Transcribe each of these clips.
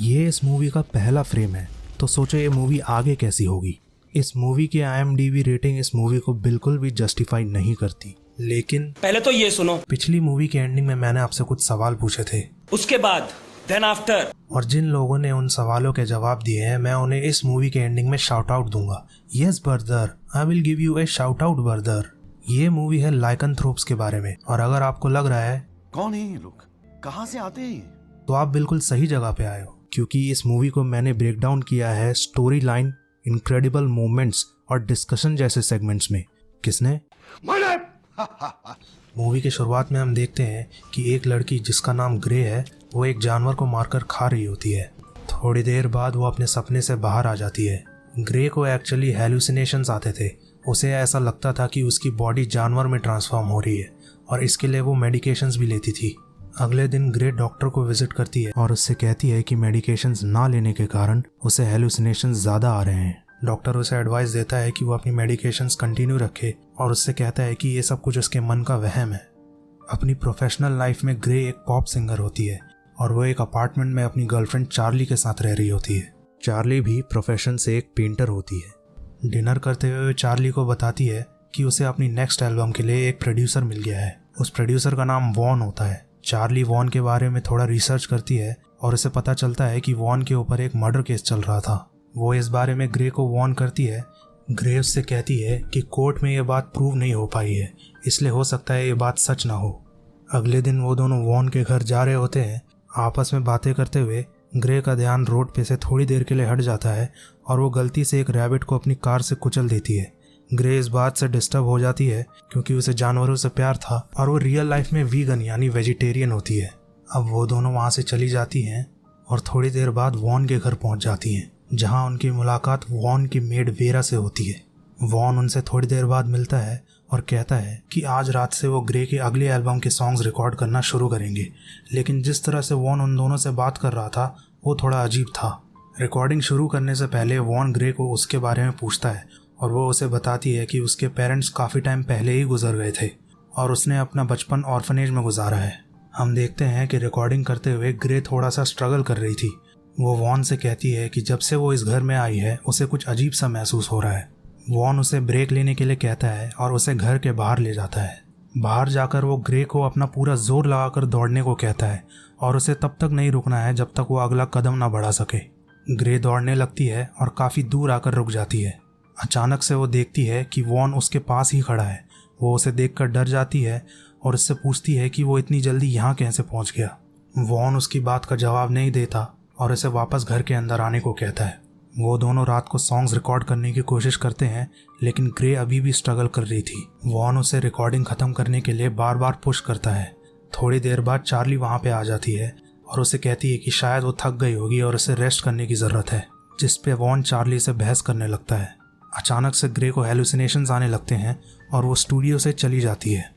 ये इस मूवी का पहला फ्रेम है, तो सोचो ये मूवी आगे कैसी होगी। इस मूवी की IMDb रेटिंग इस मूवी को बिल्कुल भी जस्टिफाई नहीं करती। लेकिन पहले तो ये सुनो, पिछली मूवी के एंडिंग में मैंने आपसे कुछ सवाल पूछे थे, उसके बाद देन आफ्टर, और जिन लोगों ने उन सवालों के जवाब दिए हैं मैं उन्हें इस मूवी के एंडिंग में शाउट आउट दूंगा। Yes brother, I will give U A shout out brother. ये मूवी है लाइकेंथ्रोप्स के बारे में, और अगर आपको लग रहा है कौन है ये लोग, कहाँ से आते हैं, तो आप बिल्कुल सही जगह पे आए हो, क्योंकि इस मूवी को मैंने ब्रेक डाउन किया है स्टोरी लाइन, इनक्रेडिबल मोमेंट्स और डिस्कशन जैसे सेगमेंट्स में। किसने? मूवी की शुरुआत में हम देखते हैं कि एक लड़की जिसका नाम ग्रे है वो एक जानवर को मारकर खा रही होती है। थोड़ी देर बाद वो अपने सपने से बाहर आ जाती है। ग्रे को एक्चुअली हेलुसिनेशंस आते थे। उसे ऐसा लगता था कि उसकी बॉडी जानवर में ट्रांसफॉर्म हो रही है, और इसके लिए वो मेडिकेशंस भी लेती थी। अगले दिन ग्रे डॉक्टर को विजिट करती है और उससे कहती है कि मेडिकेशंस ना लेने के कारण उसे हेलुसिनेशंस ज़्यादा आ रहे हैं। डॉक्टर उसे एडवाइस देता है कि वो अपनी मेडिकेशंस कंटिन्यू रखे, और उससे कहता है कि ये सब कुछ उसके मन का वहम है। अपनी प्रोफेशनल लाइफ में ग्रे एक पॉप सिंगर होती है, और वो एक अपार्टमेंट में अपनी गर्लफ्रेंड चार्ली के साथ रह रही होती है। चार्ली भी प्रोफेशन से एक पेंटर होती है। डिनर करते हुए चार्ली को बताती है कि उसे अपनी नेक्स्ट एल्बम के लिए एक प्रोड्यूसर मिल गया है। उस प्रोड्यूसर का नाम वॉन होता है। चार्ली वॉन के बारे में थोड़ा रिसर्च करती है और उसे पता चलता है कि वॉन के ऊपर एक मर्डर केस चल रहा था। वो इस बारे में ग्रे को वॉर्न करती है। ग्रे उससे कहती है कि कोर्ट में ये बात प्रूव नहीं हो पाई है, इसलिए हो सकता है ये बात सच ना हो। अगले दिन वो दोनों वॉन के घर जा रहे होते हैं। आपस में बातें करते हुए ग्रे का ध्यान रोड पे से थोड़ी देर के लिए हट जाता है और वो गलती से एक रैबिट को अपनी कार से कुचल देती है। ग्रे इस बात से डिस्टर्ब हो जाती है क्योंकि उसे जानवरों से प्यार था और वो रियल लाइफ में वीगन यानी वेजिटेरियन होती है। अब वो दोनों वहाँ से चली जाती हैं और थोड़ी देर बाद वॉन के घर पहुँच जाती हैं, जहाँ उनकी मुलाकात वॉन की मेड वेरा से होती है। वॉन उनसे थोड़ी देर बाद मिलता है और कहता है कि आज रात से वो ग्रे के अगले एल्बम के सॉन्ग्स रिकॉर्ड करना शुरू करेंगे। लेकिन जिस तरह से वॉन उन दोनों से बात कर रहा था वो थोड़ा अजीब था। रिकॉर्डिंग शुरू करने से पहले वॉन ग्रे को उसके बारे में पूछता है और वो उसे बताती है कि उसके पेरेंट्स काफ़ी टाइम पहले ही गुजर गए थे और उसने अपना बचपन ऑर्फनेज में गुजारा है। हम देखते हैं कि रिकॉर्डिंग करते हुए ग्रे थोड़ा सा स्ट्रगल कर रही थी। वो वॉन से कहती है कि जब से वो इस घर में आई है उसे कुछ अजीब सा महसूस हो रहा है। वॉन उसे ब्रेक लेने के लिए कहता है और उसे घर के बाहर ले जाता है। बाहर जाकर वो ग्रे को अपना पूरा जोर लगाकर दौड़ने को कहता है और उसे तब तक नहीं रुकना है जब तक वो अगला कदम ना बढ़ा सके। ग्रे दौड़ने लगती है और काफ़ी दूर आकर रुक जाती है। अचानक से वो देखती है कि वॉन उसके पास ही खड़ा है। वो उसे देखकर डर जाती है और उससे पूछती है कि वो इतनी जल्दी यहाँ कैसे पहुँच गया। वॉन उसकी बात का जवाब नहीं देता और उसे वापस घर के अंदर आने को कहता है। वो दोनों रात को सॉन्ग्स रिकॉर्ड करने की कोशिश करते हैं, लेकिन ग्रे अभी भी स्ट्रगल कर रही थी। वॉन उसे रिकॉर्डिंग ख़त्म करने के लिए बार बार पुश करता है। थोड़ी देर बाद चार्ली वहाँ पे आ जाती है और उसे कहती है कि शायद वो थक गई होगी और उसे रेस्ट करने की ज़रूरत है, जिस पे वॉन चार्ली से बहस करने लगता है। अचानक से ग्रे को हेलुसिनेशंस आने लगते हैं और वो स्टूडियो से चली जाती है।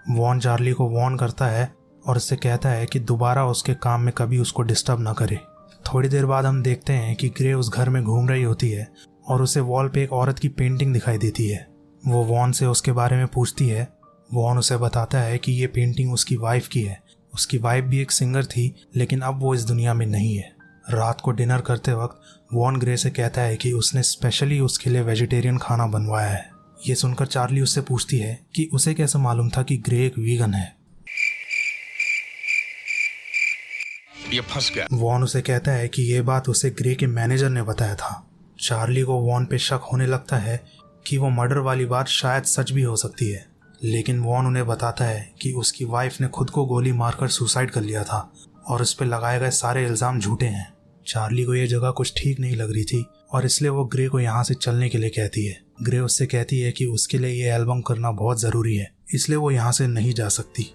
वॉन चार्ली को वॉर्न करता है और उससे कहता है कि दोबारा उसके काम में कभी उसको डिस्टर्ब ना करे। थोड़ी देर बाद हम देखते हैं कि ग्रे उस घर में घूम रही होती है और उसे वॉल पे एक औरत की पेंटिंग दिखाई देती है। वो वॉन से उसके बारे में पूछती है। वॉन उसे बताता है कि ये पेंटिंग उसकी वाइफ की है। उसकी वाइफ भी एक सिंगर थी, लेकिन अब वो इस दुनिया में नहीं है। रात को डिनर करते वक्त वॉन ग्रे से कहता है कि उसने स्पेशली उसके लिए वेजिटेरियन खाना बनवाया है। ये सुनकर चार्ली उससे पूछती है कि उसे कैसे मालूम था कि ग्रे एक वीगन है। ये फंस गया। वॉन उसे कहता है कि ये बात उसे ग्रे के मैनेजर ने बताया था। चार्ली को वॉन पे शक होने लगता है कि वो मर्डर वाली बात शायद सच भी हो सकती है, लेकिन वॉन उन्हें बताता है कि उसकी वाइफ ने खुद को गोली मारकर सुसाइड कर लिया था और उस पर लगाए गए सारे इल्ज़ाम झूठे हैं। चार्ली को ये जगह कुछ ठीक नहीं लग रही थी और इसलिए वो ग्रे को यहाँ से चलने के लिए कहती है। ग्रे उससे कहती है कि उसके लिए ये एल्बम करना बहुत ज़रूरी है, इसलिए वो यहाँ से नहीं जा सकती।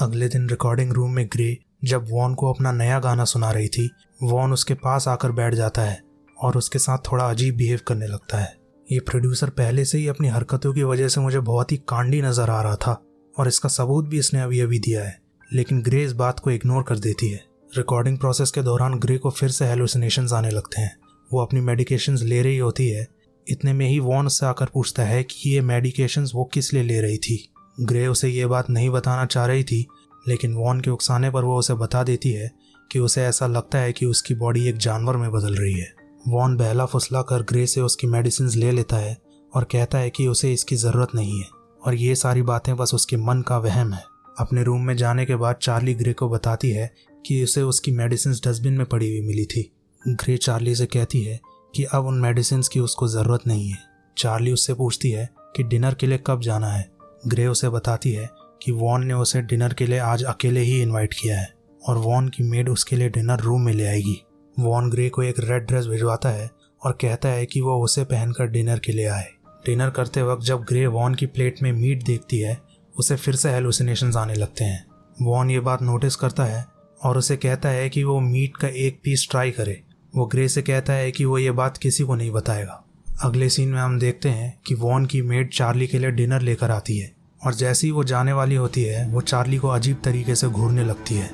अगले दिन रिकॉर्डिंग रूम में ग्रे जब वॉन को अपना नया गाना सुना रही थी, वॉन उसके पास आकर बैठ जाता है और उसके साथ थोड़ा अजीब बिहेव करने लगता है। ये प्रोड्यूसर पहले से ही अपनी हरकतों की वजह से मुझे बहुत ही कांडी नजर आ रहा था और इसका सबूत भी इसने अभी अभी दिया है, लेकिन ग्रे इस बात को इग्नोर कर देती है। रिकॉर्डिंग प्रोसेस के दौरान ग्रे को फिर से हेलुसिनेशंस आने लगते हैं। वो अपनी मेडिकेशंस ले रही होती है। इतने में ही वॉन उससे आकर पूछता है कि ये मेडिकेशंस वो किस लिए ले रही थी। ग्रे उसे ये बात नहीं बताना चाह रही थी, लेकिन वॉन के उकसाने पर वो उसे बता देती है कि उसे ऐसा लगता है कि उसकी बॉडी एक जानवर में बदल रही है। वॉन बहला फुसला कर ग्रे से उसकी मेडिसिन ले लेता है और कहता है कि उसे इसकी ज़रूरत नहीं है और ये सारी बातें बस उसके मन का वहम है। अपने रूम में जाने के बाद चार्ली ग्रे को बताती है कि उसे उसकी मेडिसिन डस्टबिन में पड़ी हुई मिली थी। ग्रे चार्ली से कहती है कि अब उन मेडिसिन की उसको ज़रूरत नहीं है। चार्ली उससे पूछती है कि डिनर के लिए कब जाना है। ग्रे उसे बताती है कि वॉन ने उसे डिनर के लिए आज अकेले ही इनवाइट किया है और वॉन की मेड उसके लिए डिनर रूम में ले आएगी। वॉन ग्रे को एक रेड ड्रेस भिजवाता है और कहता है कि वो उसे पहनकर डिनर के लिए आए। डिनर करते वक्त जब ग्रे वॉन की प्लेट में मीट देखती है, उसे फिर से हेलुसिनेशंस आने लगते हैं। वॉन ये बात नोटिस करता है और उसे कहता है कि वो मीट का एक पीस ट्राई करे। वो ग्रे से कहता है कि वो ये बात किसी को नहीं बताएगा। अगले सीन में हम देखते हैं कि वॉन की मेड चार्ली के लिए डिनर लेकर आती है और जैसे ही वो जाने वाली होती है, वो चार्ली को अजीब तरीके से घूरने लगती है।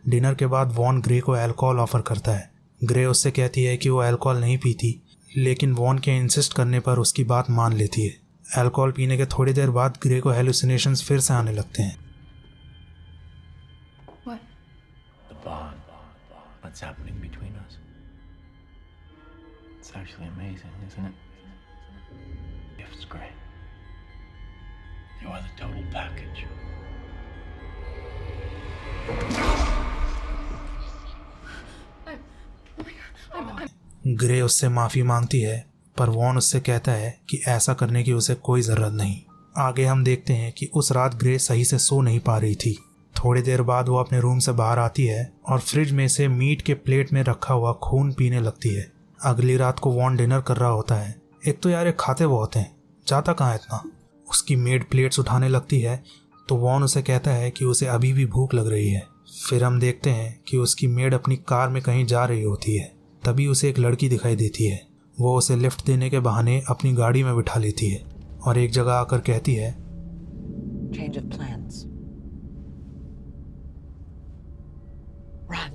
डिनर के बाद वॉन ग्रे को अल्कोहल ऑफर करता है। ग्रे उससे कहती है कि वो अल्कोहल नहीं पीती, लेकिन वॉन के इंसिस्ट करने पर उसकी बात मान लेती है। अल्कोहल पीने के थोड़ी देर बाद ग्रे को हेलुसिनेशंस फिर से आने लगते हैं। What? The bond. What's happening between us? It's actually amazing, isn't it? It's great. You are the total package. Grey उससे माफ़ी मांगती है, पर वॉन उससे कहता है कि ऐसा करने की उसे कोई ज़रूरत नहीं। आगे हम देखते हैं कि उस रात ग्रे सही से सो नहीं पा रही थी। थोड़ी देर बाद वो अपने रूम से बाहर आती है और फ्रिज में से मीट के प्लेट में रखा हुआ खून पीने लगती है। अगली रात को वॉन डिनर कर रहा होता है। एक तो यार ये खाते बहुत हैं, जाता कहाँ है इतना। उसकी मेड प्लेट्स उठाने लगती है तो वॉन उसे कहता है कि उसे अभी भी भूख लग रही है। फिर हम देखते हैं कि उसकी मेड अपनी कार में कहीं जा रही होती है। तभी उसे एक लड़की दिखाई देती है। वो उसे लिफ्ट देने के बहाने अपनी गाड़ी में बिठा लेती है और एक जगह आकर कहती है, Change of plans. Run.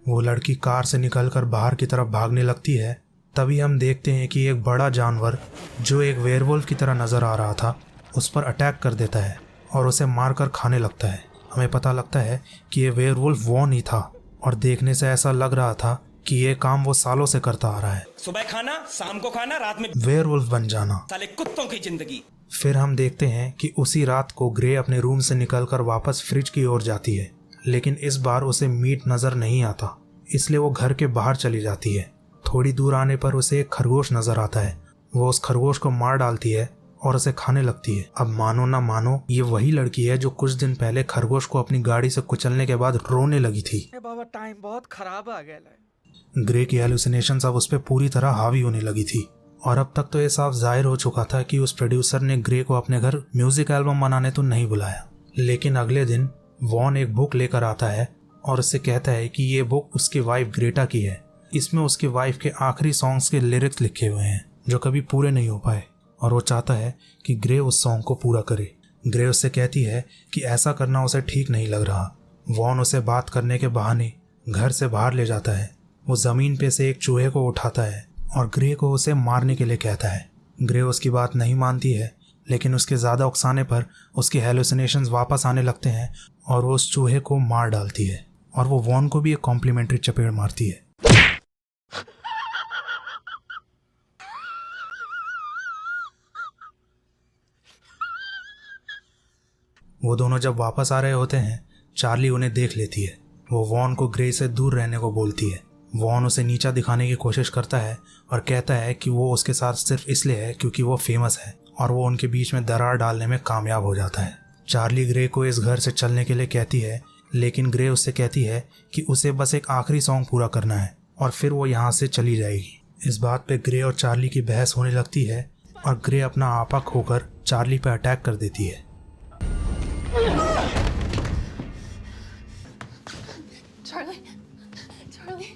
वो लड़की कार से निकलकर बाहर की तरफ भागने लगती है। तभी हम देखते हैं कि एक बड़ा जानवर जो एक वेयरवुल्फ की तरह नजर आ रहा था, उस पर अटैक कर देता है और उसे मारकर खाने लगता है। हमें पता लगता है कि ये वेयरवुल्फ वॉन ही था और देखने से ऐसा लग रहा था कि ये काम वो सालों से करता आ रहा है, सुबह खाना, शाम को खाना, रात में वेयरवुल्फ बन जाना। साले कुत्तों की जिंदगी। फिर हम देखते हैं कि उसी रात को ग्रे अपने रूम से निकलकर वापस फ्रिज की ओर जाती है, लेकिन इस बार उसे मीट नजर नहीं आता, इसलिए वो घर के बाहर चली जाती है। थोड़ी दूर आने पर उसे एक खरगोश नजर आता है। वो उस खरगोश को मार डालती है और उसे खाने लगती है। अब मानो ना मानो, ये वही लड़की है जो कुछ दिन पहले खरगोश को अपनी गाड़ी से कुचलने के बाद रोने लगी थी। बाबा टाइम बहुत खराब आ गया है। ग्रे की हेलुसिनेशंस अब उस पर पूरी तरह हावी होने लगी थी और अब तक तो ये साफ जाहिर हो चुका था कि उस प्रोड्यूसर ने ग्रे को अपने घर म्यूजिक एल्बम बनाने तो नहीं बुलाया। लेकिन अगले दिन वॉन एक बुक लेकर आता है और उससे कहता है कि ये बुक उसकी वाइफ ग्रेटा की है। इसमें उसकी वाइफ के आखिरी सॉन्ग्स के लिरिक्स लिखे हुए हैं जो कभी पूरे नहीं हो पाए और वो चाहता है कि ग्रे उस सॉन्ग को पूरा करे। ग्रे उससे कहती है कि ऐसा करना उसे ठीक नहीं लग रहा। वॉन उसे बात करने के बहाने घर से बाहर ले जाता है। वो ज़मीन पे से एक चूहे को उठाता है और ग्रे को उसे मारने के लिए कहता है। ग्रे उसकी बात नहीं मानती है, लेकिन उसके ज़्यादा उकसाने पर उसके हेलुसिनेशंस वापस आने लगते हैं और वो उस चूहे को मार डालती है और वो वॉन को भी एक कॉम्प्लीमेंट्री चपेट मारती है। वो दोनों जब वापस आ रहे होते हैं, चार्ली उन्हें देख लेती है। वो वॉन को ग्रे से दूर रहने को बोलती है। वॉन उसे नीचा दिखाने की कोशिश करता है और कहता है कि वो उसके साथ सिर्फ इसलिए है क्योंकि वो फेमस है और वो उनके बीच में दरार डालने में कामयाब हो जाता है। चार्ली ग्रे को इस घर से चलने के लिए कहती है, लेकिन ग्रे उससे कहती है कि उसे बस एक आखिरी सॉन्ग पूरा करना है और फिर वो यहाँ से चली जाएगी। इस बात पे ग्रे और चार्ली की बहस होने लगती है और ग्रे अपना आपा खोकर चार्ली पे अटैक कर देती है। Charlie? Charlie?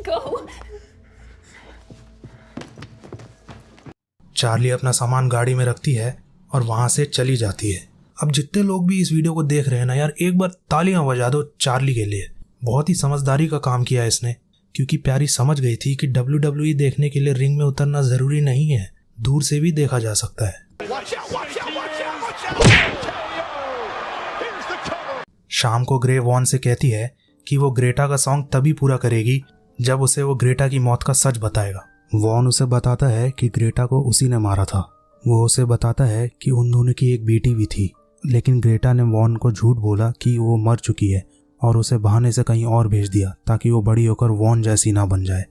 Go! चार्ली अपना सामान गाड़ी में रखती है और वहां से चली जाती है। अब जितने लोग भी इस वीडियो को देख रहे हैं ना यार, एक बार तालियां बजा दो चार्ली के लिए। बहुत ही समझदारी का काम किया इसने, क्योंकि प्यारी समझ गई थी कि WWE देखने के लिए रिंग में उतरना जरूरी नहीं है, दूर से भी देखा जा सकता है। शाम को ग्रे वॉन से कहती है कि वो ग्रेटा का सॉन्ग तभी पूरा करेगी जब उसे वो ग्रेटा की मौत का सच बताएगा। वॉन उसे बताता है कि ग्रेटा को उसी ने मारा था। वो उसे बताता है कि उन दोनों की एक बेटी भी थी, लेकिन ग्रेटा ने वॉन को झूठ बोला कि वो मर चुकी है और उसे बहाने से कहीं और भेज दिया ताकि वो बड़ी होकर वॉन जैसी ना बन जाए।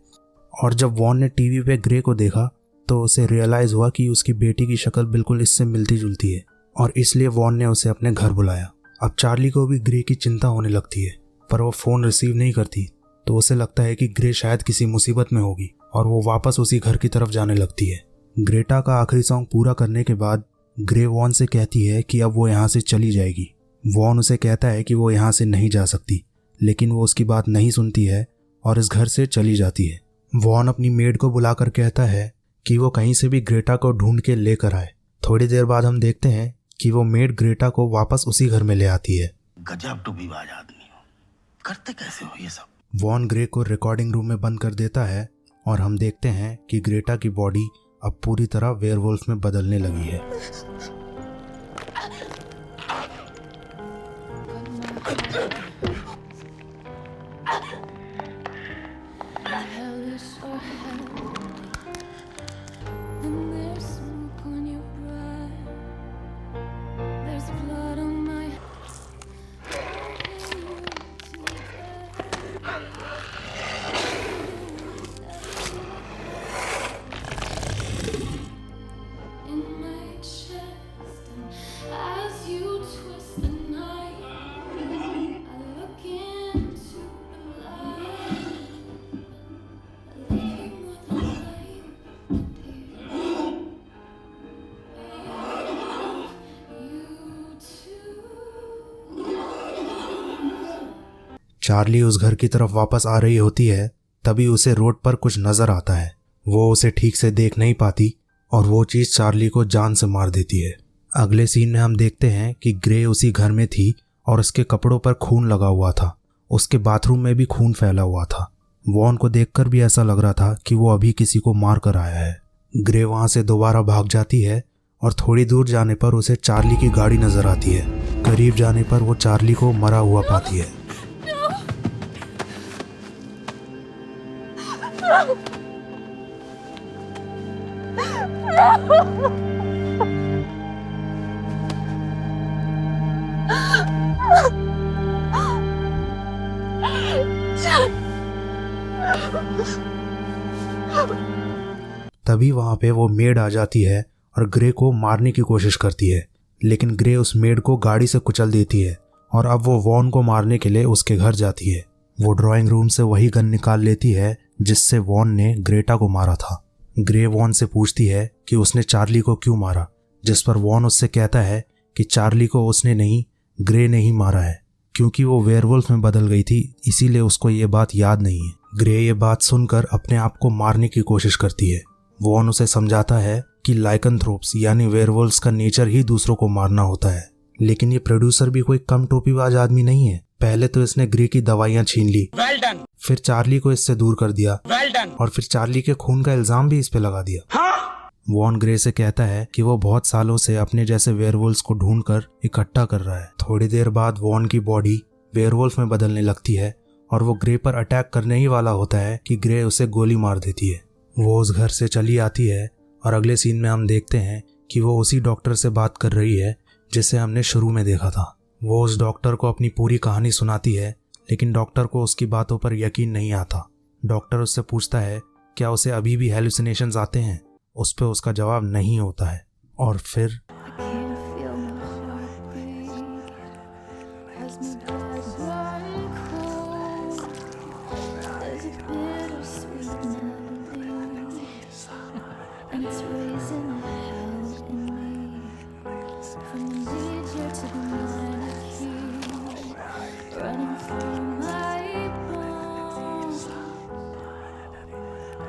और जब वॉन ने टीवी पे ग्रे को देखा तो उसे रियलाइज हुआ कि उसकी बेटी की शक्ल बिल्कुल इससे मिलती जुलती है और इसलिए वॉन ने उसे अपने घर बुलाया। अब चार्ली को भी ग्रे की चिंता होने लगती है, पर वो फ़ोन रिसीव नहीं करती तो उसे लगता है कि ग्रे शायद किसी मुसीबत में होगी और वो वापस उसी घर की तरफ जाने लगती है। ग्रेटा का आखिरी सॉन्ग पूरा करने के बाद ग्रे वॉन से कहती है कि अब वो यहाँ से चली जाएगी। वॉन उसे कहता है कि वो यहाँ से नहीं जा सकती, लेकिन वो उसकी बात नहीं सुनती है और इस घर से चली जाती है। वॉन अपनी मेड को बुलाकर कहता है कि वो कहीं से भी ग्रेटा को ढूंढ के लेकर आए। थोड़ी देर बाद हम देखते हैं कि वो मेड ग्रेटा को वापस उसी घर में ले आती है। गजब टूबीबाज आदमी हो, करते कैसे हो ये सब? वॉन ग्रे को रिकॉर्डिंग रूम में बंद कर देता है और हम देखते हैं कि ग्रेटा की बॉडी अब पूरी तरह वेयरवुल्फ में बदलने लगी है। चार्ली उस घर की तरफ वापस आ रही होती है, तभी उसे रोड पर कुछ नजर आता है। वो उसे ठीक से देख नहीं पाती और वो चीज चार्ली को जान से मार देती है। अगले सीन में हम देखते हैं कि ग्रे उसी घर में थी और उसके कपड़ों पर खून लगा हुआ था। उसके बाथरूम में भी खून फैला हुआ था। वॉन को देखकर भी ऐसा लग रहा था कि वो अभी किसी को मार कर आया है। ग्रे वहां से दोबारा भाग जाती है और थोड़ी दूर जाने पर उसे चार्ली की गाड़ी नजर आती है। करीब जाने पर वो चार्ली को मरा हुआ पाती है। तभी वहां पे वो मेड आ जाती है और ग्रे को मारने की कोशिश करती है, लेकिन ग्रे उस मेड को गाड़ी से कुचल देती है और अब वो वॉन को मारने के लिए उसके घर जाती है। वो ड्राइंग रूम से वही गन निकाल लेती है जिससे वॉन ने ग्रेटा को मारा था। ग्रे वॉन से पूछती है कि उसने चार्ली को क्यों मारा, जिस पर वॉन उससे कहता है कि चार्ली को उसने नहीं, ग्रे ने ही मारा है, क्योंकि वो वेयरवुल्फ में बदल गई थी, इसीलिए उसको ये बात याद नहीं है। ग्रे ये बात सुनकर अपने आप को मारने की कोशिश करती है। वॉन उसे समझाता है कि लाइकनथ्रोप्स यानी वेयरवुल्व्स का नेचर ही दूसरों को मारना होता है, लेकिन ये प्रोड्यूसर भी कोई कम टोपीबाज आदमी नहीं है। पहले तो इसने ग्रे की दवाइयां छीन ली, फिर चार्ली को इससे दूर कर दिया और फिर चार्ली के खून का इल्जाम भी इस पे लगा दिया। वॉन ग्रे से कहता है कि वो बहुत सालों से अपने जैसे वेयरवुल्व्स को ढूंढकर इकट्ठा कर रहा है। थोड़ी देर बाद वॉन की बॉडी वेयरवुल्फ में बदलने लगती है और वो ग्रे पर अटैक करने ही वाला होता है कि ग्रे उसे गोली मार देती है। वो उस घर से चली आती है और अगले सीन में हम देखते हैं कि वो उसी डॉक्टर से बात कर रही है जिसे हमने शुरू में देखा था। वो उस डॉक्टर को अपनी पूरी कहानी सुनाती है, लेकिन डॉक्टर को उसकी बातों पर यकीन नहीं आता। डॉक्टर उससे पूछता है क्या उसे अभी भी हेलुसिनेशंस आते हैं। उस पे उसका जवाब नहीं होता है। और फिर I can't feel my heartbeat as my blood run cold. There's a bittersweet melody, and it's raising a hell in me. From the major to the minor key, running through my bones.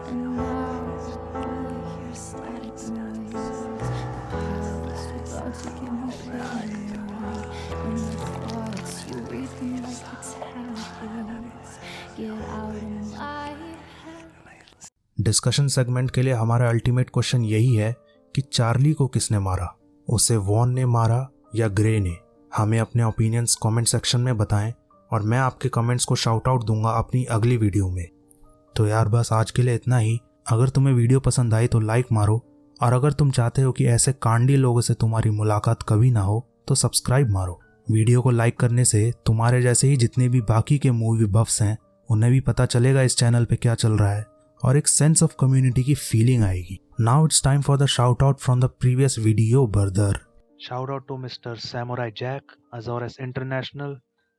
And now all I hear is static noise. The past about to give me paranoid. And my thoughts, you read them like it's habits. Get out of my head. Discussion segment के लिए हमारा ultimate question यही है कि Charlie को किसने मारा, उसे वॉन ने मारा या ग्रे ने? हमें अपने ओपिनियंस कमेंट सेक्शन में बताएं और मैं आपके कमेंट्स को शाउट आउट दूंगा अपनी अगली वीडियो में। तो यार बस आज के लिए इतना ही। अगर तुम्हें वीडियो पसंद आई तो लाइक मारो, और अगर तुम चाहते हो कि ऐसे कांडी लोगों से तुम्हारी मुलाकात कभी ना हो तो सब्सक्राइब मारो। वीडियो को लाइक करने से तुम्हारे जैसे ही जितने भी बाकी के मूवी बफ्स हैं उन्हें भी पता चलेगा इस चैनल पे क्या चल रहा है और एक सेंस ऑफ कम्युनिटी की फीलिंग आएगी। Now it's time for the shout out from the previous video brother. Shout out to mister samurai Jack, Azores international,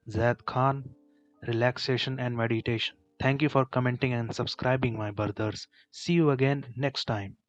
Zaid Khan, relaxation and meditation. Thank you for commenting and subscribing, my brothers. See you again next time.